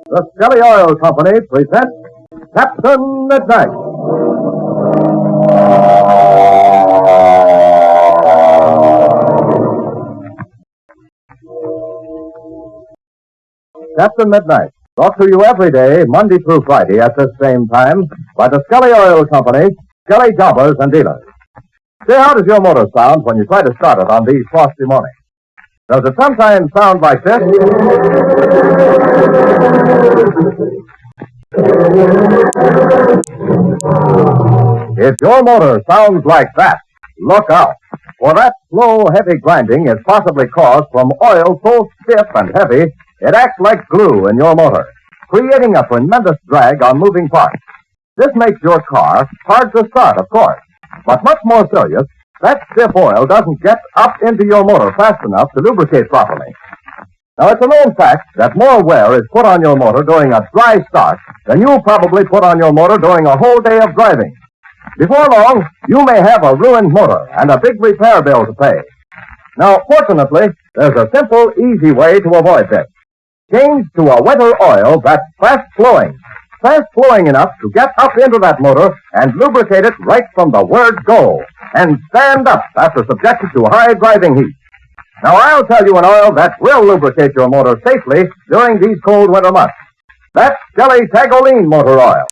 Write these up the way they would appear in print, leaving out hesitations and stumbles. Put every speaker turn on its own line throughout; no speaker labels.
The Skelly Oil Company presents Captain Midnight. Captain Midnight, brought to you every day, Monday through Friday at this same time, by the Skelly Oil Company, Skelly Jobbers and Dealers. Say, how does your motor sound when you try to start it on these frosty mornings? Does it sometimes sound like this? If your motor sounds like that, look out. For that slow, heavy grinding is possibly caused from oil so stiff and heavy it acts like glue in your motor, creating a tremendous drag on moving parts. This makes your car hard to start, of course. But much more serious, that stiff oil doesn't get up into your motor fast enough to lubricate properly. Now, it's a known fact that more wear is put on your motor during a dry start than you'll probably put on your motor during a whole day of driving. Before long, you may have a ruined motor and a big repair bill to pay. Now, fortunately, there's a simple, easy way to avoid this. Change to a weather oil that's fast-flowing enough to get up into that motor and lubricate it right from the word go, and stand up after subjected to high driving heat. Now, I'll tell you an oil that will lubricate your motor safely during these cold winter months. That's Skelly Tagolene Motor Oil.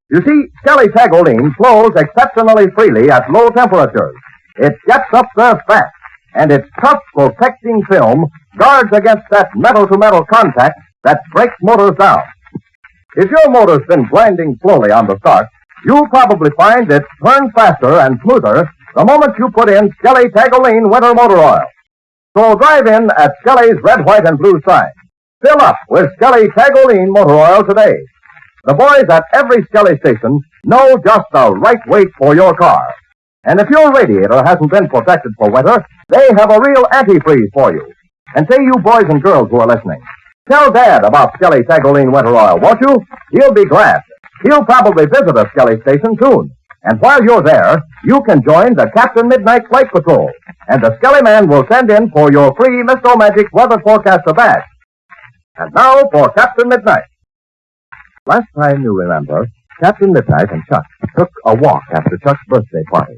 You see, Skelly Tagolene flows exceptionally freely at low temperatures. It gets up there fast, and its tough protecting film guards against that metal-to-metal contact that breaks motors down. If your motor's been grinding slowly on the start, you'll probably find it turns faster and smoother the moment you put in Skelly Tagolene Winter Motor Oil. So drive in at Skelly's red, white, and blue sign. Fill up with Skelly Tagolene Motor Oil today. The boys at every Skelly station know just the right weight for your car. And if your radiator hasn't been protected for winter, they have a real antifreeze for you. And say, you boys and girls who are listening, tell Dad about Skelly Tagolene Winter Oil, won't you? He'll be glad. He'll probably visit a Skelly station soon. And while you're there, you can join the Captain Midnight Flight Patrol. And the Skelly Man will send in for your free Mr. Magic Weather Forecaster badge. And now for Captain Midnight. Last time, you remember, Captain Midnight and Chuck took a walk after Chuck's birthday party.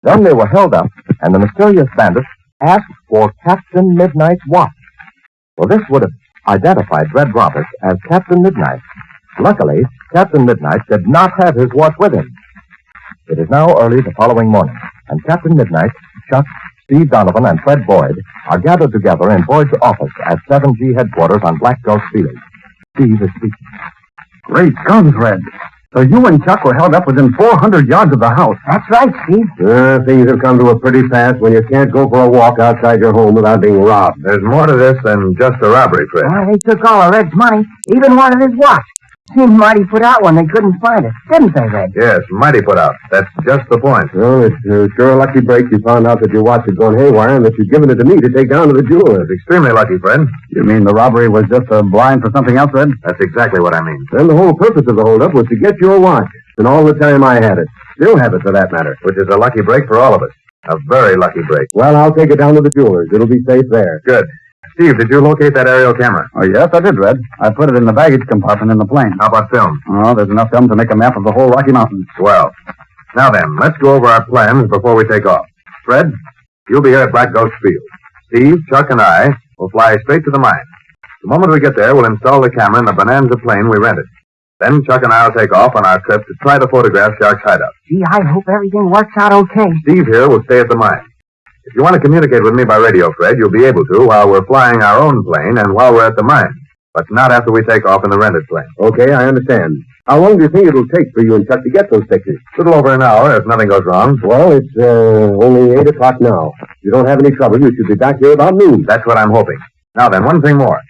Then they were held up, and the mysterious bandits asked for Captain Midnight's watch. Well, this would have identified Red Robert as Captain Midnight. Luckily, Captain Midnight did not have his watch with him. It is now early the following morning, and Captain Midnight, Chuck, Steve Donovan, and Fred Boyd are gathered together in Boyd's office at 7G headquarters on Black Gulch Field. Steve is speaking.
Great guns, Red. So you and Chuck were held up within 400 yards of the house.
That's right, Steve.
Things have come to a pretty fast when you can't go for a walk outside your home without being robbed.
There's more to this than just a robbery, Fred.
Well, they took all of Red's money, even wanted his watch. Seemed mighty put out when they couldn't find it, didn't they, Red?
Yes, mighty put out. That's just the point.
Well, it's sure a lucky break you found out that your watch had gone haywire and that you'd given it to me to take down to the jeweler.
It's extremely lucky, Fred.
You mean the robbery was just a blind for something else, Red?
That's exactly what I mean.
Then the whole purpose of the holdup was to get your watch. And all the time I had it. Still have it, for that matter.
Which is a lucky break for all of us. A very lucky break.
Well, I'll take it down to the jeweler's. It'll be safe there.
Good. Steve, did you locate that aerial camera?
Oh, yes, I did, Red. I put it in the baggage compartment in the plane.
How about film?
Oh, there's enough film to make a map of the whole Rocky Mountains.
Well, now then, let's go over our plans before we take off. Fred, you'll be here at Black Gulch Field. Steve, Chuck, and I will fly straight to the mine. The moment we get there, we'll install the camera in the Bonanza plane we rented. Then Chuck and I will take off on our trip to try to photograph Shark's hideout.
Gee, I hope everything works out okay.
Steve here will stay at the mine. If you want to communicate with me by radio, Fred, you'll be able to while we're flying our own plane and while we're at the mine. But not after we take off in the rented plane.
Okay, I understand. How long do you think it'll take for you and Chuck to get those pictures?
A little over an hour if nothing goes wrong.
Well, it's only 8 o'clock now. If you don't have any trouble, you should be back here about noon.
That's what I'm hoping. Now then, one thing more.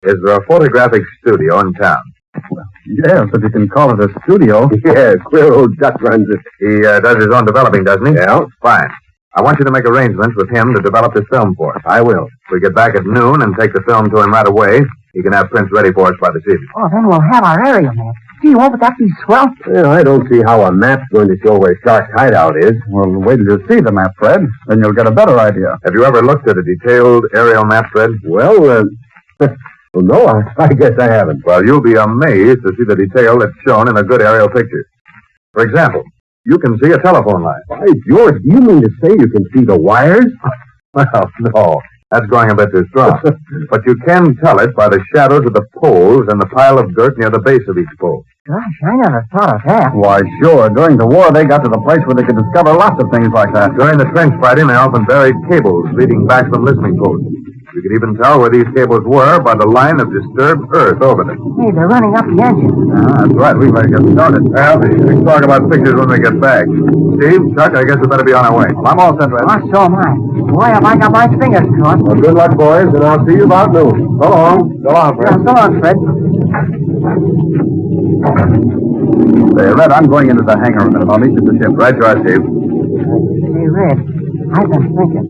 Is there a photographic studio in town?
Well, yes, if you can call it a studio. Yeah, queer old Chuck runs it.
He does his own developing, doesn't he?
Yeah.
Fine. I want you to make arrangements with him to develop this film for us.
I will.
If we get back at noon and take the film to him right away, he can have prints ready for us by this evening.
Oh, then we'll have our aerial map. Gee, won't that be swell?
Well, I don't see how a map's going to show where Shark's hideout is. Well, wait till you see the map, Fred. Then you'll get a better idea.
Have you ever looked at a detailed aerial map, Fred?
Well, Well, no, I guess I haven't.
Well, you'll be amazed to see the detail that's shown in a good aerial picture. For example, you can see a telephone line.
By George, do you mean to say you can see the wires?
Well, no. That's going a bit too strong. But you can tell it by the shadows of the poles and the pile of dirt near the base of each pole.
Gosh, I never thought of that.
Why, sure. During the war, they got to the place where they could discover lots of things like that.
During the trench fighting, they often buried cables leading back from listening posts. You could even tell where these cables were by the line of disturbed earth over them.
Hey, they're running up the engine.
That's right. We better get started.
Well, we can talk about pictures when we get back. Steve, Chuck, I guess we better be on our way.
Well, I'm all set, Red.
Oh, so am I. Boy, have I got my fingers crossed.
Well, good luck, boys, and I'll see you about noon. So long. So long, Fred.
So long, Fred.
Say, Red, I'm going into the hangar a minute. I'll meet you at the ship.
Right you are, Steve.
Hey, Red, I've been thinking.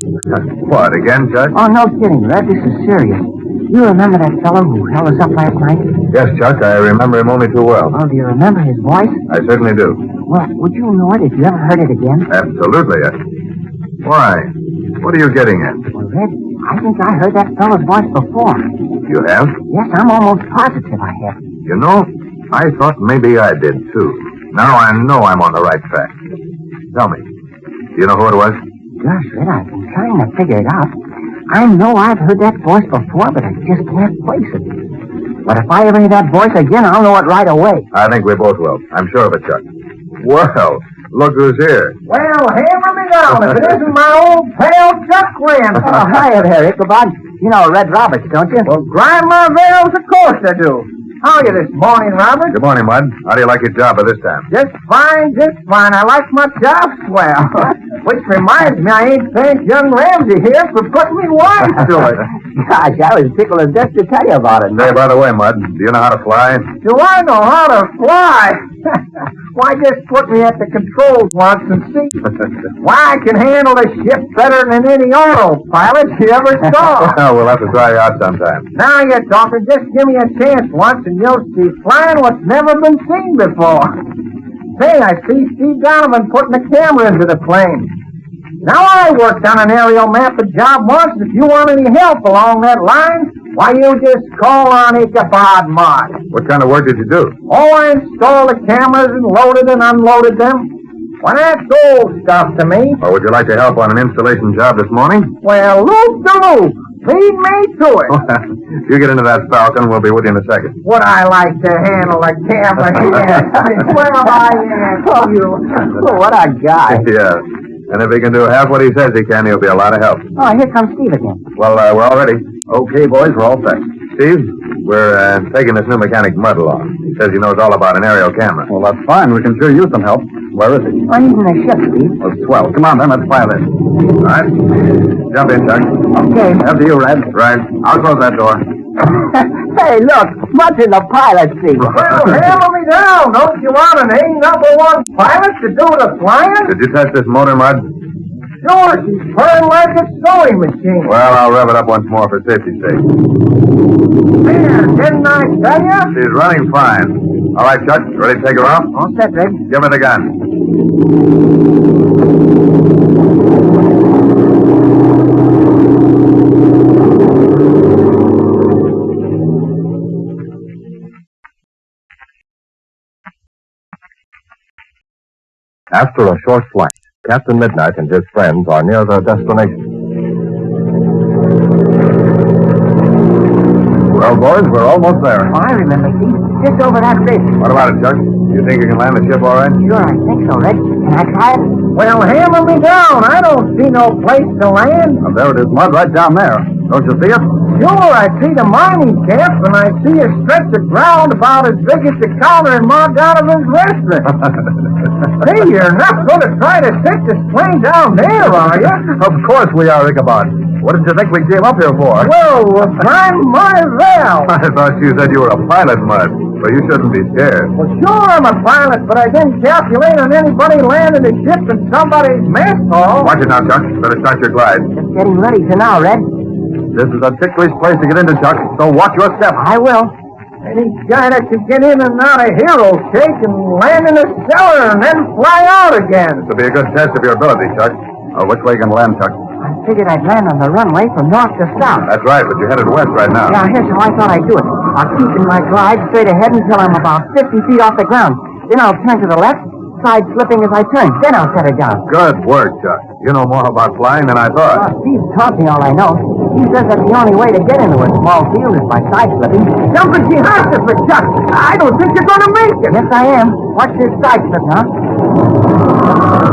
What, again, Chuck?
Oh, no kidding, Red. This is serious. You remember that fellow who held us up last night?
Yes, Chuck, I remember him only too well.
Oh, do you remember his voice?
I certainly do.
Well, would you know it if you ever heard it again?
Absolutely. Why? What are you getting at?
Well, Red, I think I heard that fellow's voice before.
You have?
Yes, I'm almost positive I have.
You know, I thought maybe I did, too. Now I know I'm on the right track. Tell me, do you know who it was?
Gosh, Red, I've been trying to figure it out. I know I've heard that voice before, but I just can't place it. But if I ever hear that voice again, I'll know it right away.
I think we both will. I'm sure of it, Chuck. Well, look who's here.
Well, hammer me down if it isn't my old pal Chuck Lynn. Oh, hiya there, Ichabod. You know Red Roberts, don't you? Well, grind my veils, of course I do. How are you this morning, Robert?
Good morning, Mud. How do you like your job by this time?
Just fine, just fine. I like my job swell. Which reminds me, I ain't thanked young Ramsey here for putting me wise to it. Gosh, I was tickled to death to tell you about it.
Hey, by the way, Mud, do you know how to fly?
Do I know how to fly? Why, just put me at the controls once and see. Why, I can handle a ship better than any autopilot you ever saw.
Well, we'll have to try you out sometime.
Now you're talking. Just give me a chance once and you'll see flying what's never been seen before. Say, I see Steve Donovan putting a camera into the plane. Now, I worked on an aerial map of job once. If you want any help along that line, why, you just call on Ichabod Mott.
What kind of work did you do?
Oh, I installed the cameras and loaded and unloaded them. Well, that's old stuff to me.
Or would you like to help on an installation job this morning?
Well, loop-de-loop. Lead me to it.
If you get into that Falcon, we'll be with you in a second.
Would I like to handle a camera here? Well, I ask you. Oh, what a guy.
Yeah. And if he can do half what he says he can, he'll be a lot of help.
Oh, here comes Steve again.
Well, we're all ready.
Okay, boys, we're all set.
Steve, we're taking this new mechanic Mudd along. He says he knows all about an aerial camera.
Well, that's fine. We can sure use some help. Where is he?
Oh, he's in the ship, Steve.
Oh, swell. Come on, then. Let's fly this.
All right. Jump in, Chuck.
Okay.
After you, Red.
Right. I'll close that door.
Hey, look. Mutt's in the pilot seat. Well, hammer me down. Don't you want an A-1 pilot to do the flying?
Did you test this motor, Mudd?
Sure, she's purring like a sewing machine.
Well, I'll rev it up once more for safety's sake.
There, didn't I tell you?
She's running fine. All right, Chuck, ready to take her off?
All set, Red.
Give her the gun.
After a short flight, Captain Midnight and his friends are near their destination.
Well, boys, we're almost there.
Oh, I remember, Steve. Just over that bridge.
What about it, Chuck? You think you can land the ship all right?
Sure, I think so, Red. Can I try it? Well, hammer me down. I don't see no place to land.
Well, there it is, Mud, right down there. Don't you see it?
Sure, I see the mining camp, and I see a stretch of ground about as big as the counter in Ma Donovan's restaurant. Hey, you're not going to try to take this plane down there, are you?
Of course we are, Ichabod. What did you think we came up here for?
Well, grind my veil.
I thought you said you were a pilot, Mudd, so you shouldn't be scared.
Well, sure, I'm a pilot, but I didn't calculate on anybody landing a ship in somebody's mess hall.
Watch it now, Chuck. Better start your glide.
Just getting ready to now, Red.
This is a ticklish place to get into, Chuck, so watch your step.
I will. Any guy that can get in and out of Hero Shake and land in a cellar and then fly out again.
This will be a good test of your ability, Chuck.
Which way you can land, Chuck?
I figured I'd land on the runway from north to south.
That's right, but you're headed west right now.
Yeah, here's how I thought I'd do it. I'll keep in my glide straight ahead until I'm about 50 feet off the ground. Then I'll turn to the left, side slipping as I turn. Then I'll set her down.
Good work, Chuck. You know more about flying than I thought.
Steve taught me all I know. He says that the only way to get into a small field is by side slipping. Jumping behind us, Chuck. I don't think you're going to make it. Yes, I am. Watch this side slip now.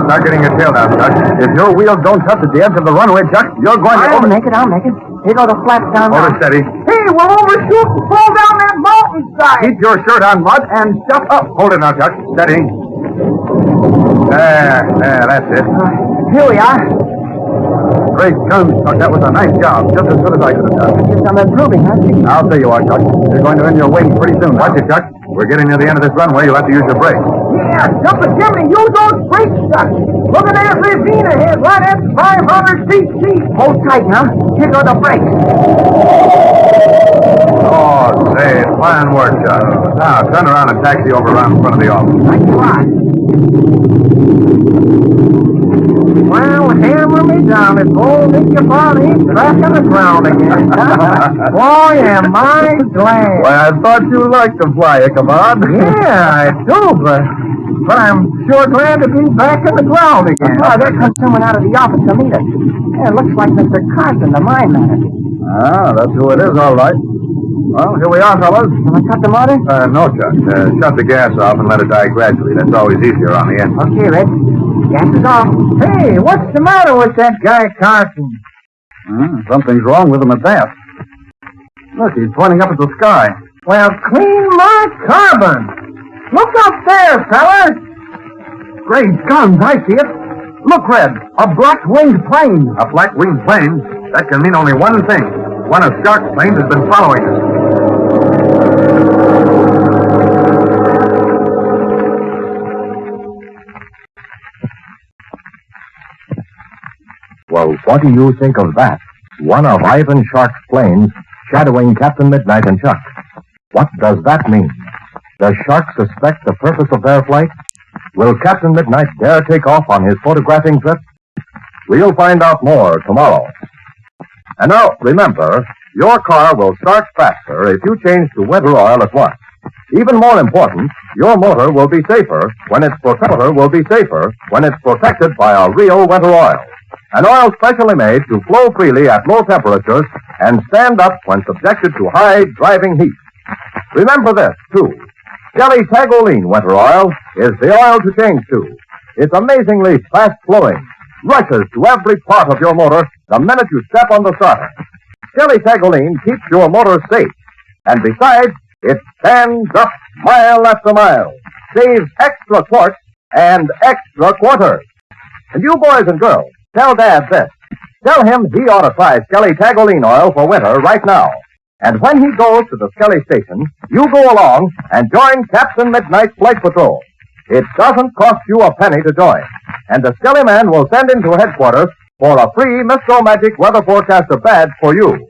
Start getting your tail down, Chuck.
If your wheels don't touch at the edge of the runway, Chuck, you're going to...
I'll make it. Here go the flaps down now.
Hold it steady.
Hey, we'll overshoot and fall down that mountainside.
Keep your shirt on, Mud, and shut up.
Hold it now, Chuck. Steady. There, that's it.
Here we are.
Great guns, Chuck. That was a nice job. Just as good as I could have done.
Guess I'm improving, huh?
I'll tell you what, Chuck. You're going to earn your wings pretty soon.
Watch it, Chuck. We're getting near the end of this runway. You'll have to use your brakes.
Yeah, jumping Jimmy, use those brakes, Chuck. Look at that ravine ahead, right at 500 feet deep. Hold tight now. Here go the brakes.
Oh, say, fine work, Chuck. Now, turn around and taxi over around in front of the office.
Right you are. Well, hammer me down. It's old Nicky Barney back on the ground again. Boy, am I glad.
Why, I thought you liked to fly, Ichabod.
Yeah, I do, but I'm sure glad to be back on the ground again. Oh, there comes someone out of the office to meet us. Yeah, it looks like Mr. Carson, the mine manager.
Ah, that's who it is, all right. Well, here we are, fellas.
Can I cut the motor?
No, Chuck. Shut the gas off and let it die gradually. That's always easier on the engine.
Okay, Red. Gas is off. Hey, what's the matter with that guy, Carson?
Something's wrong with him at that. Look, he's pointing up at the sky.
Well, clean my carbon. Look up there, fellas.
Great guns, I see it. Look, Red, a black-winged plane.
A black-winged plane? That can mean only one thing. One of Shark's planes has been following us.
Well, what do you think of that? One of Ivan Shark's planes shadowing Captain Midnight and Chuck. What does that mean? Does Shark suspect the purpose of their flight? Will Captain Midnight dare take off on his photographing trip? We'll find out more tomorrow. And now, remember, your car will start faster if you change to winter oil at once. Even more important, your motor will be safer when it's protected by a real winter oil. An oil specially made to flow freely at low temperatures and stand up when subjected to high driving heat. Remember this, too. Skelly Tagolene winter oil is the oil to change to. It's amazingly fast-flowing, rushes to every part of your motor the minute you step on the starter. Skelly Tagolene keeps your motor safe, and besides, it stands up mile after mile, saves extra quarts and extra quarters. And you boys and girls, tell Dad this. Tell him he ought to try Skelly Tagolene oil for winter right now. And when he goes to the Skelly station, you go along and join Captain Midnight's Flight Patrol. It doesn't cost you a penny to join. And the Skelly man will send into headquarters for a free Mr. Magic Weather Forecaster badge for you.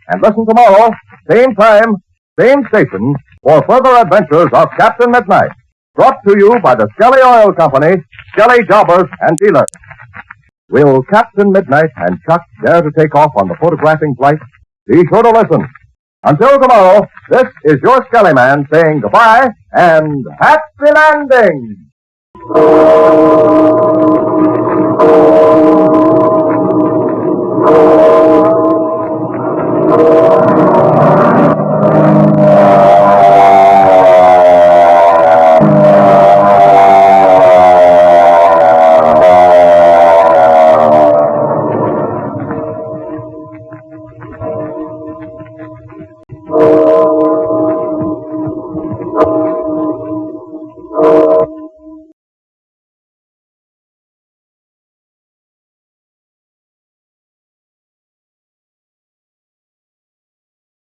And listen tomorrow, same time, same station, for further adventures of Captain Midnight. Brought to you by the Skelly Oil Company, Skelly Jobbers and Dealers. Will Captain Midnight and Chuck dare to take off on the photographing flight? Be sure to listen. Until tomorrow, this is your Skelly Man saying goodbye and happy landing!